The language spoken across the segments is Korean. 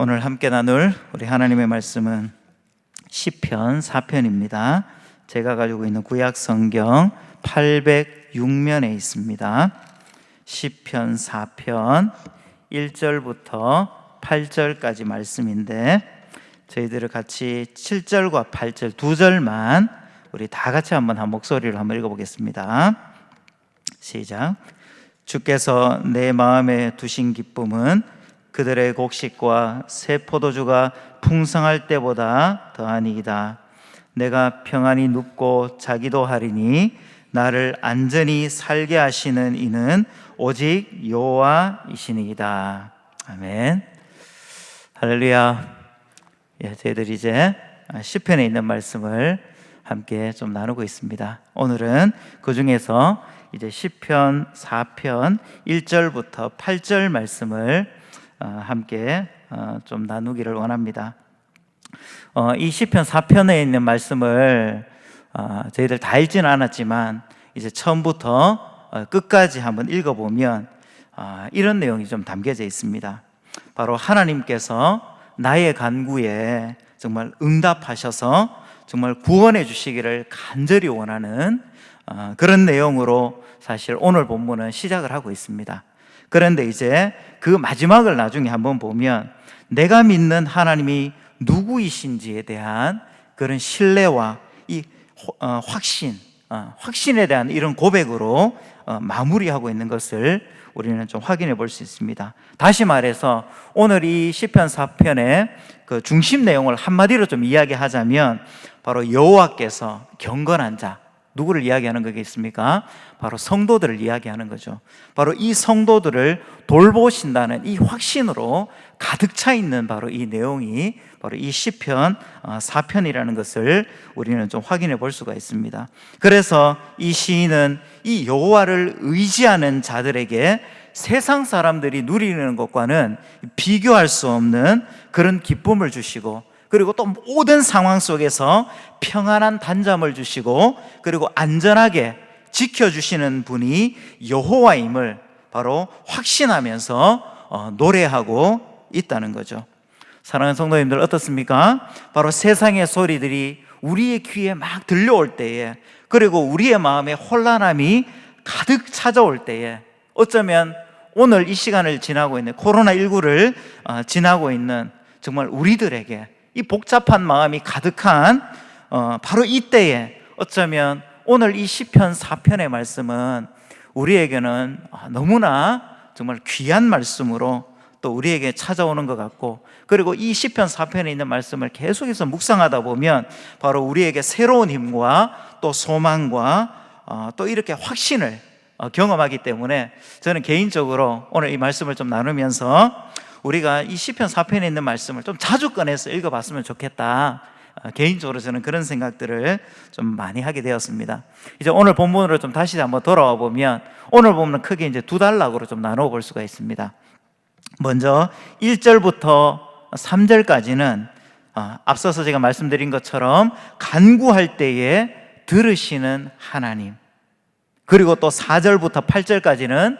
오늘 함께 나눌 우리 하나님의 말씀은 시편 4편입니다. 제가 가지고 있는 구약 성경 806면에 있습니다. 시편 4편 1절부터 8절까지 말씀인데 저희들을 같이 7절과 8절 두 절만 우리 다 같이 한번 한 목소리로 한번 읽어보겠습니다. 시작. 주께서 내 마음에 두신 기쁨은 그들의 곡식과 새 포도주가 풍성할 때보다 더하니이다. 내가 평안히 눕고 자기도 하리니 나를 안전히 살게 하시는 이는 오직 여호와이시니이다. 아멘. 할렐루야. 저희들이 이제 시편에 있는 말씀을 함께 좀 나누고 있습니다. 오늘은 그 중에서 이제 시편 4편 1절부터 8절 말씀을 함께 좀 나누기를 원합니다. 이 시편 4편에 있는 말씀을 저희들 다 읽지는 않았지만 이제 처음부터 끝까지 한번 읽어보면 이런 내용이 좀 담겨져 있습니다. 바로 하나님께서 나의 간구에 정말 응답하셔서 정말 구원해 주시기를 간절히 원하는 그런 내용으로 사실 오늘 본문은 시작을 하고 있습니다. 그런데 이제 그 마지막을 나중에 한번 보면 내가 믿는 하나님이 누구이신지에 대한 그런 신뢰와 이 확신에 대한 이런 고백으로 마무리하고 있는 것을 우리는 좀 확인해 볼 수 있습니다. 다시 말해서 오늘 이 시편 4편의 그 중심 내용을 한마디로 좀 이야기하자면 바로 여호와께서 경건한 자, 누구를 이야기하는 거겠습니까? 바로 성도들을 이야기하는 거죠. 바로 이 성도들을 돌보신다는 이 확신으로 가득 차 있는 바로 이 내용이 바로 이 시편 4편이라는 것을 우리는 좀 확인해 볼 수가 있습니다. 그래서 이 시인은 이 여호와를 의지하는 자들에게 세상 사람들이 누리는 것과는 비교할 수 없는 그런 기쁨을 주시고, 그리고 또 모든 상황 속에서 평안한 단잠을 주시고 그리고 안전하게 지켜주시는 분이 여호와임을 바로 확신하면서 노래하고 있다는 거죠. 사랑하는 성도님들 어떻습니까? 바로 세상의 소리들이 우리의 귀에 막 들려올 때에, 그리고 우리의 마음에 혼란함이 가득 찾아올 때에, 어쩌면 오늘 이 시간을 지나고 있는 코로나19를 지나고 있는 정말 우리들에게 이 복잡한 마음이 가득한 바로 이때에 어쩌면 오늘 이 시편 4편의 말씀은 우리에게는 너무나 정말 귀한 말씀으로 또 우리에게 찾아오는 것 같고, 그리고 이 시편 4편에 있는 말씀을 계속해서 묵상하다 보면 바로 우리에게 새로운 힘과 또 소망과 또 이렇게 확신을 경험하기 때문에 저는 개인적으로 오늘 이 말씀을 좀 나누면서 우리가 이 시편 4편에 있는 말씀을 좀 자주 꺼내서 읽어봤으면 좋겠다. 개인적으로 저는 그런 생각들을 좀 많이 하게 되었습니다. 이제 오늘 본문으로 좀 다시 한번 돌아와 보면 오늘 본문은 크게 이제 두 단락으로 좀 나누어 볼 수가 있습니다. 먼저 1절부터 3절까지는 앞서서 제가 말씀드린 것처럼 간구할 때에 들으시는 하나님, 그리고 또 4절부터 8절까지는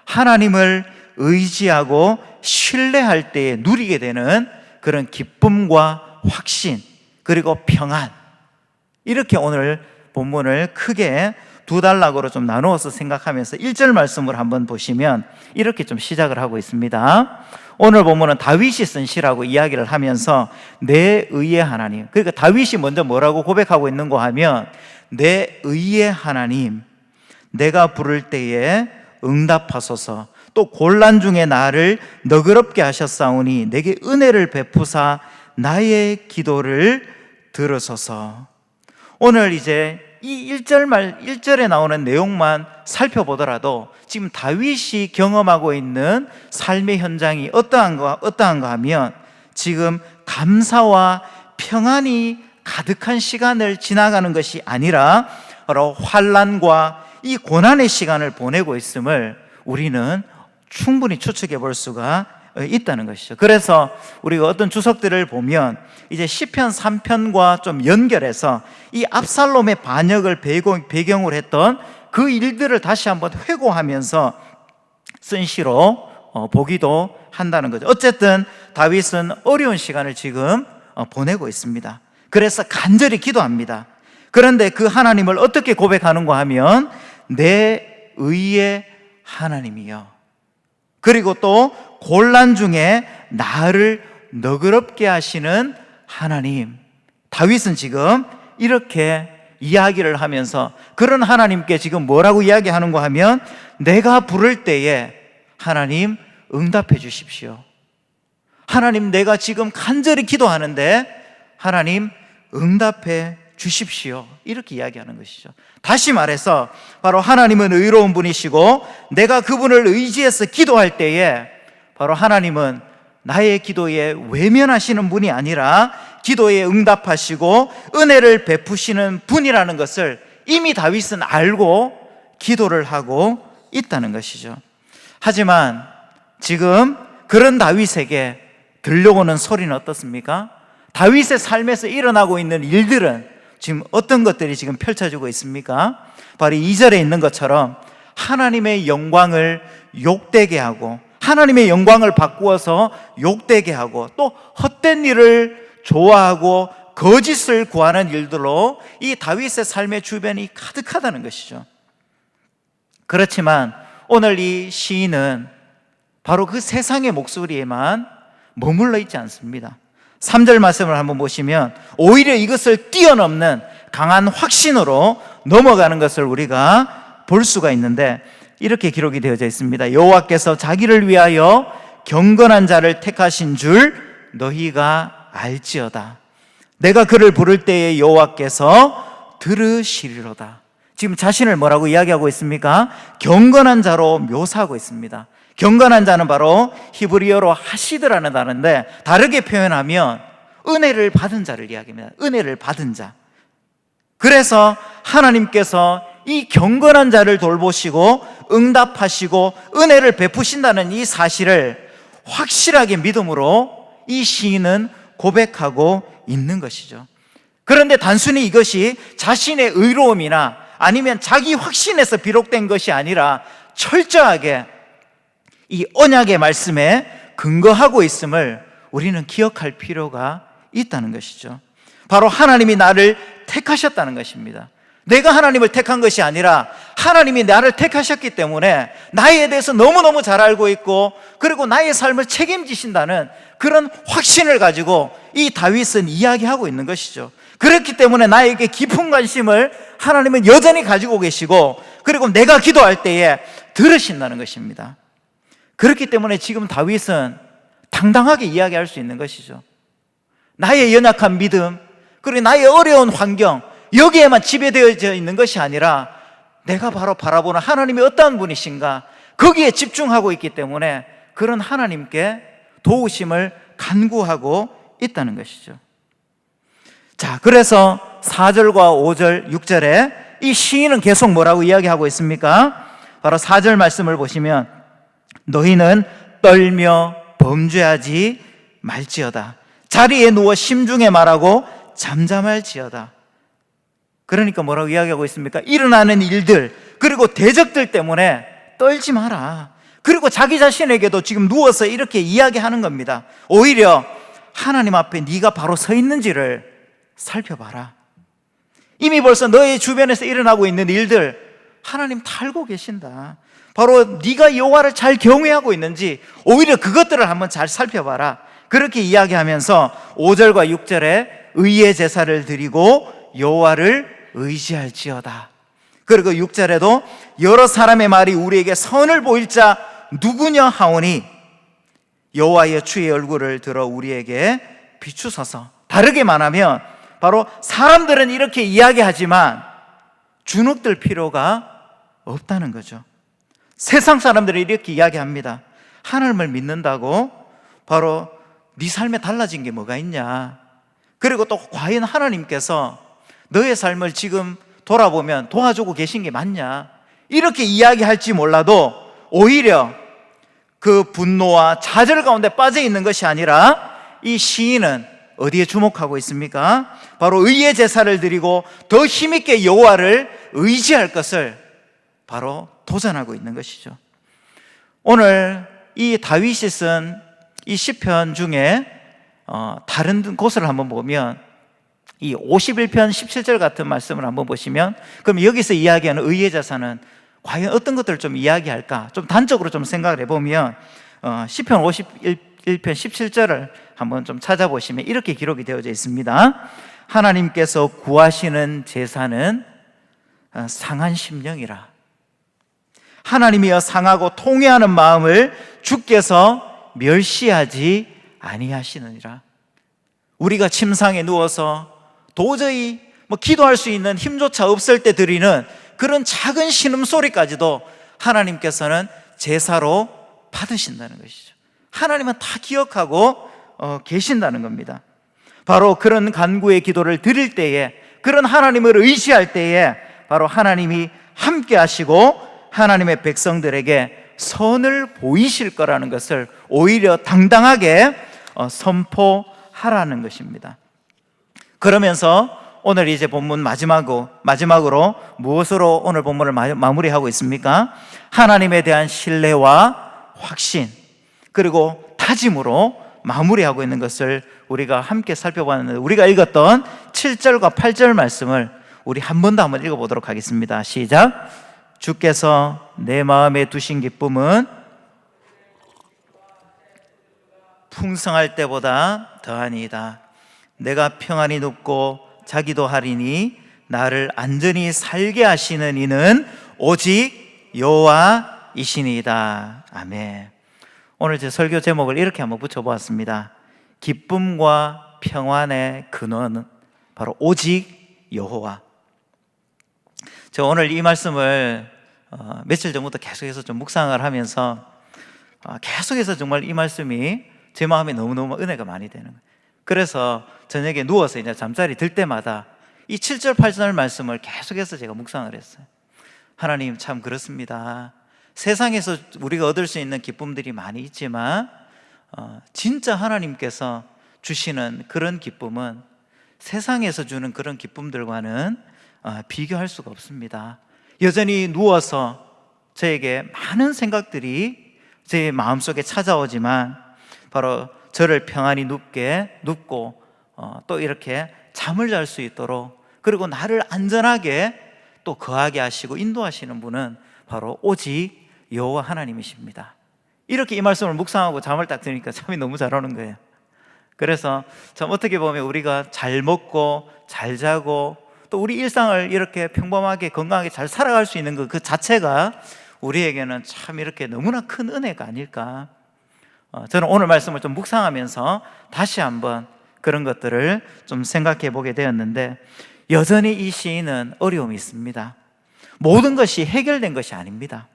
하나님을 의지하고 신뢰할 때에 누리게 되는 그런 기쁨과 확신, 그리고 평안, 이렇게 오늘 본문을 크게 두 단락으로 좀 나누어서 생각하면서 1절 말씀을 한번 보시면 이렇게 좀 시작을 하고 있습니다. 오늘 본문은 다윗이 쓴 시라고 이야기를 하면서 내 의의 하나님, 그러니까 다윗이 먼저 뭐라고 고백하고 있는가 하면 내 의의 하나님, 내가 부를 때에 응답하소서, 또 곤란 중에 나를 너그럽게 하셨사오니 내게 은혜를 베푸사 나의 기도를 들으소서. 오늘 이제 이 1절에 나오는 내용만 살펴보더라도 지금 다윗이 경험하고 있는 삶의 현장이 어떠한가 하면 지금 감사와 평안이 가득한 시간을 지나가는 것이 아니라 바로 환난과 이 고난의 시간을 보내고 있음을 우리는 충분히 추측해 볼 수가 있다는 것이죠. 그래서 우리가 어떤 주석들을 보면 이제 시편 3편과 좀 연결해서 이 압살롬의 반역을 배경으로 했던 그 일들을 다시 한번 회고하면서 쓴 시로 보기도 한다는 거죠. 어쨌든 다윗은 어려운 시간을 지금 보내고 있습니다. 그래서 간절히 기도합니다. 그런데 그 하나님을 어떻게 고백하는가 하면 내 의의 하나님이요, 그리고 또 곤란 중에 나를 너그럽게 하시는 하나님. 다윗은 지금 이렇게 이야기를 하면서 그런 하나님께 지금 뭐라고 이야기하는가 하면 내가 부를 때에 하나님 응답해 주십시오. 하나님, 내가 지금 간절히 기도하는데 하나님 응답해 주십시오. 이렇게 이야기하는 것이죠. 다시 말해서 바로 하나님은 의로운 분이시고 내가 그분을 의지해서 기도할 때에 바로 하나님은 나의 기도에 외면하시는 분이 아니라 기도에 응답하시고 은혜를 베푸시는 분이라는 것을 이미 다윗은 알고 기도를 하고 있다는 것이죠. 하지만 지금 그런 다윗에게 들려오는 소리는 어떻습니까? 다윗의 삶에서 일어나고 있는 일들은 지금 어떤 것들이 지금 펼쳐지고 있습니까? 바로 2절에 있는 것처럼 하나님의 영광을 욕되게 하고 하나님의 영광을 바꾸어서 욕되게 하고 또 헛된 일을 좋아하고 거짓을 구하는 일들로 이 다윗의 삶의 주변이 가득하다는 것이죠. 그렇지만 오늘 이 시인은 바로 그 세상의 목소리에만 머물러 있지 않습니다. 3절 말씀을 한번 보시면 오히려 이것을 뛰어넘는 강한 확신으로 넘어가는 것을 우리가 볼 수가 있는데 이렇게 기록이 되어져 있습니다. 여호와께서 자기를 위하여 경건한 자를 택하신 줄 너희가 알지어다. 내가 그를 부를 때에 여호와께서 들으시리로다. 지금 자신을 뭐라고 이야기하고 있습니까? 경건한 자로 묘사하고 있습니다. 경건한 자는 바로 히브리어로 하시드라는 단어인데 다르게 표현하면 은혜를 받은 자를 이야기합니다. 은혜를 받은 자. 그래서 하나님께서 이 경건한 자를 돌보시고 응답하시고 은혜를 베푸신다는 이 사실을 확실하게 믿음으로 이 시인은 고백하고 있는 것이죠. 그런데 단순히 이것이 자신의 의로움이나 아니면 자기 확신에서 비록된 것이 아니라 철저하게 이 언약의 말씀에 근거하고 있음을 우리는 기억할 필요가 있다는 것이죠. 바로 하나님이 나를 택하셨다는 것입니다. 내가 하나님을 택한 것이 아니라 하나님이 나를 택하셨기 때문에 나에 대해서 너무너무 잘 알고 있고 그리고 나의 삶을 책임지신다는 그런 확신을 가지고 이 다윗은 이야기하고 있는 것이죠. 그렇기 때문에 나에게 깊은 관심을 하나님은 여전히 가지고 계시고 그리고 내가 기도할 때에 들으신다는 것입니다. 그렇기 때문에 지금 다윗은 당당하게 이야기할 수 있는 것이죠. 나의 연약한 믿음 그리고 나의 어려운 환경 여기에만 지배되어져 있는 것이 아니라 내가 바로 바라보는 하나님이 어떠한 분이신가 거기에 집중하고 있기 때문에 그런 하나님께 도우심을 간구하고 있다는 것이죠. 자, 그래서 4절과 5절, 6절에 이 시인은 계속 뭐라고 이야기하고 있습니까? 바로 4절 말씀을 보시면 너희는 떨며 범죄하지 말지어다. 자리에 누워 심중에 말하고 잠잠할지어다. 그러니까 뭐라고 이야기하고 있습니까? 일어나는 일들 그리고 대적들 때문에 떨지 마라. 그리고 자기 자신에게도 지금 누워서 이렇게 이야기하는 겁니다. 오히려 하나님 앞에 네가 바로 서 있는지를 살펴봐라. 이미 벌써 너의 주변에서 일어나고 있는 일들 하나님 다 알고 계신다. 바로 네가 여호와를 잘 경외하고 있는지 오히려 그것들을 한번 잘 살펴봐라. 그렇게 이야기하면서 5절과 6절에 의의 제사를 드리고 여호와를 의지할지어다. 그리고 6절에도 여러 사람의 말이 우리에게 선을 보일 자 누구냐 하오니 여호와의 주의 얼굴을 들어 우리에게 비추소서. 다르게 말하면 바로 사람들은 이렇게 이야기하지만 주눅들 필요가 없다는 거죠. 세상 사람들이 이렇게 이야기합니다. 하나님을 믿는다고 바로 네 삶에 달라진 게 뭐가 있냐, 그리고 또 과연 하나님께서 너의 삶을 지금 돌아보면 도와주고 계신 게 맞냐, 이렇게 이야기할지 몰라도 오히려 그 분노와 좌절 가운데 빠져 있는 것이 아니라 이 시인은 어디에 주목하고 있습니까? 바로 의의 제사를 드리고 더 힘있게 여호와를 의지할 것을 바로 도전하고 있는 것이죠. 오늘 이 다윗이 쓴 이 시편 중에 다른 곳을 한번 보면 이 51편 17절 같은 말씀을 한번 보시면, 그럼 여기서 이야기하는 의의 자산은 과연 어떤 것들을 좀 이야기할까? 좀 단적으로 좀 생각을 해보면 시편 51편 17절을 한번 좀 찾아보시면 이렇게 기록이 되어져 있습니다. 하나님께서 구하시는 제사는 상한 심령이라. 하나님이여 상하고 통회하는 마음을 주께서 멸시하지 아니하시느니라. 우리가 침상에 누워서 도저히 기도할 수 있는 힘조차 없을 때 드리는 그런 작은 신음소리까지도 하나님께서는 제사로 받으신다는 것이죠. 하나님은 다 기억하고 계신다는 겁니다. 바로 그런 간구의 기도를 드릴 때에, 그런 하나님을 의지할 때에 바로 하나님이 함께 하시고 하나님의 백성들에게 선을 보이실 거라는 것을 오히려 당당하게 선포하라는 것입니다. 그러면서 오늘 이제 본문 마지막으로 무엇으로 오늘 본문을 마무리하고 있습니까? 하나님에 대한 신뢰와 확신, 그리고 다짐으로 마무리하고 있는 것을 우리가 함께 살펴봤는데, 우리가 읽었던 7절과 8절 말씀을 우리 한 번 더 한번 읽어보도록 하겠습니다. 시작. 주께서 내 마음에 두신 기쁨은 풍성할 때보다 더하니이다. 내가 평안히 눕고 자기도 하리니 나를 안전히 살게 하시는 이는 오직 여호와이시니이다. 아멘. 오늘 제 설교 제목을 이렇게 한번 붙여보았습니다. 기쁨과 평안의 근원은 바로 오직 여호와. 저 오늘 이 말씀을 며칠 전부터 계속해서 좀 묵상을 하면서 계속해서 정말 이 말씀이 제 마음에 너무너무 은혜가 많이 되는 거예요. 그래서 저녁에 누워서 이제 잠자리 들 때마다 이 7절 8절 말씀을 계속해서 제가 묵상을 했어요. 하나님, 참 그렇습니다. 세상에서 우리가 얻을 수 있는 기쁨들이 많이 있지만 진짜 하나님께서 주시는 그런 기쁨은 세상에서 주는 그런 기쁨들과는 비교할 수가 없습니다. 여전히 누워서 저에게 많은 생각들이 제 마음속에 찾아오지만 바로 저를 평안히 눕고 또 이렇게 잠을 잘 수 있도록, 그리고 나를 안전하게 또 거하게 하시고 인도하시는 분은 바로 오직 여호와 하나님이십니다. 이렇게 이 말씀을 묵상하고 잠을 딱 드니까 잠이 너무 잘 오는 거예요. 그래서 참 어떻게 보면 우리가 잘 먹고 잘 자고 또 우리 일상을 이렇게 평범하게 건강하게 잘 살아갈 수 있는 그 자체가 우리에게는 참 이렇게 너무나 큰 은혜가 아닐까. 저는 오늘 말씀을 좀 묵상하면서 다시 한번 그런 것들을 좀 생각해 보게 되었는데, 여전히 이 시인은 어려움이 있습니다. 모든 것이 해결된 것이 아닙니다.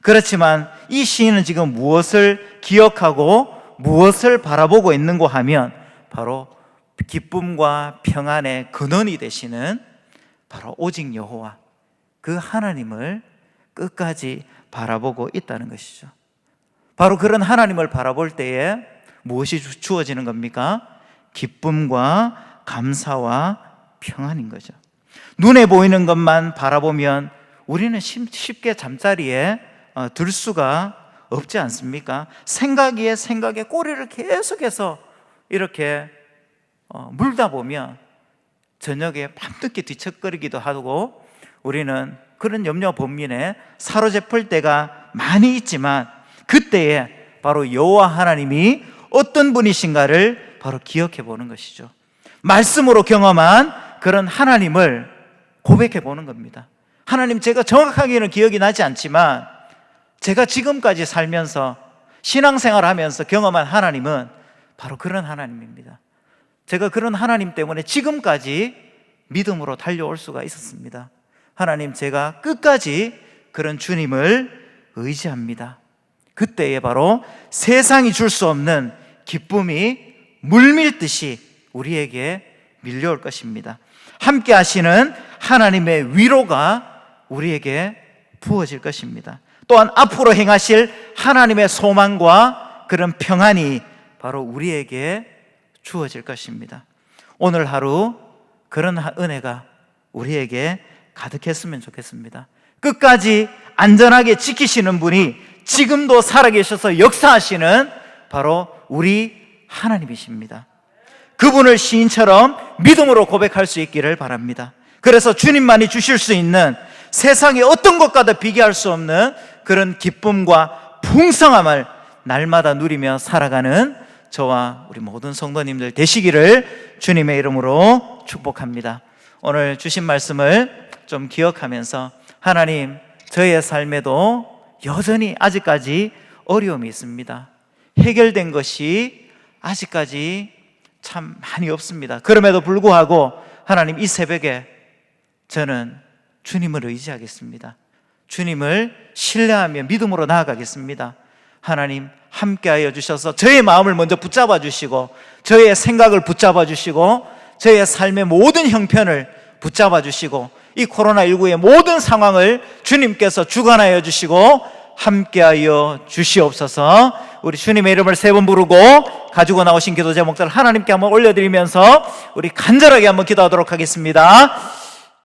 그렇지만 이 시인은 지금 무엇을 기억하고 무엇을 바라보고 있는고 하면 바로 기쁨과 평안의 근원이 되시는 바로 오직 여호와, 그 하나님을 끝까지 바라보고 있다는 것이죠. 바로 그런 하나님을 바라볼 때에 무엇이 주어지는 겁니까? 기쁨과 감사와 평안인 거죠. 눈에 보이는 것만 바라보면 우리는 쉽게 잠자리에 들 수가 없지 않습니까? 생각에 꼬리를 계속해서 이렇게 물다 보면 저녁에 밤늦게 뒤척거리기도 하고, 우리는 그런 염려 번민에 사로잡힐 때가 많이 있지만 그때에 바로 여호와 하나님이 어떤 분이신가를 바로 기억해 보는 것이죠. 말씀으로 경험한 그런 하나님을 고백해 보는 겁니다. 하나님, 제가 정확하게는 기억이 나지 않지만 제가 지금까지 살면서 신앙생활을 하면서 경험한 하나님은 바로 그런 하나님입니다. 제가 그런 하나님 때문에 지금까지 믿음으로 달려올 수가 있었습니다. 하나님, 제가 끝까지 그런 주님을 의지합니다. 그때에 바로 세상이 줄 수 없는 기쁨이 물밀듯이 우리에게 밀려올 것입니다. 함께 하시는 하나님의 위로가 우리에게 부어질 것입니다. 또한 앞으로 행하실 하나님의 소망과 그런 평안이 바로 우리에게 주어질 것입니다. 오늘 하루 그런 은혜가 우리에게 가득했으면 좋겠습니다. 끝까지 안전하게 지키시는 분이 지금도 살아계셔서 역사하시는 바로 우리 하나님이십니다. 그분을 시인처럼 믿음으로 고백할 수 있기를 바랍니다. 그래서 주님만이 주실 수 있는 세상의 어떤 것과도 비교할 수 없는 그런 기쁨과 풍성함을 날마다 누리며 살아가는 저와 우리 모든 성도님들 되시기를 주님의 이름으로 축복합니다. 오늘 주신 말씀을 좀 기억하면서 하나님, 저의 삶에도 여전히 아직까지 어려움이 있습니다. 해결된 것이 아직까지 참 많이 없습니다. 그럼에도 불구하고 하나님, 이 새벽에 저는 주님을 의지하겠습니다. 주님을 신뢰하며 믿음으로 나아가겠습니다. 하나님, 함께하여 주셔서 저의 마음을 먼저 붙잡아 주시고 저의 생각을 붙잡아 주시고 저의 삶의 모든 형편을 붙잡아 주시고 이 코로나19의 모든 상황을 주님께서 주관하여 주시고 함께하여 주시옵소서. 우리 주님의 이름을 세 번 부르고 가지고 나오신 기도 제목들 하나님께 한번 올려드리면서 우리 간절하게 한번 기도하도록 하겠습니다.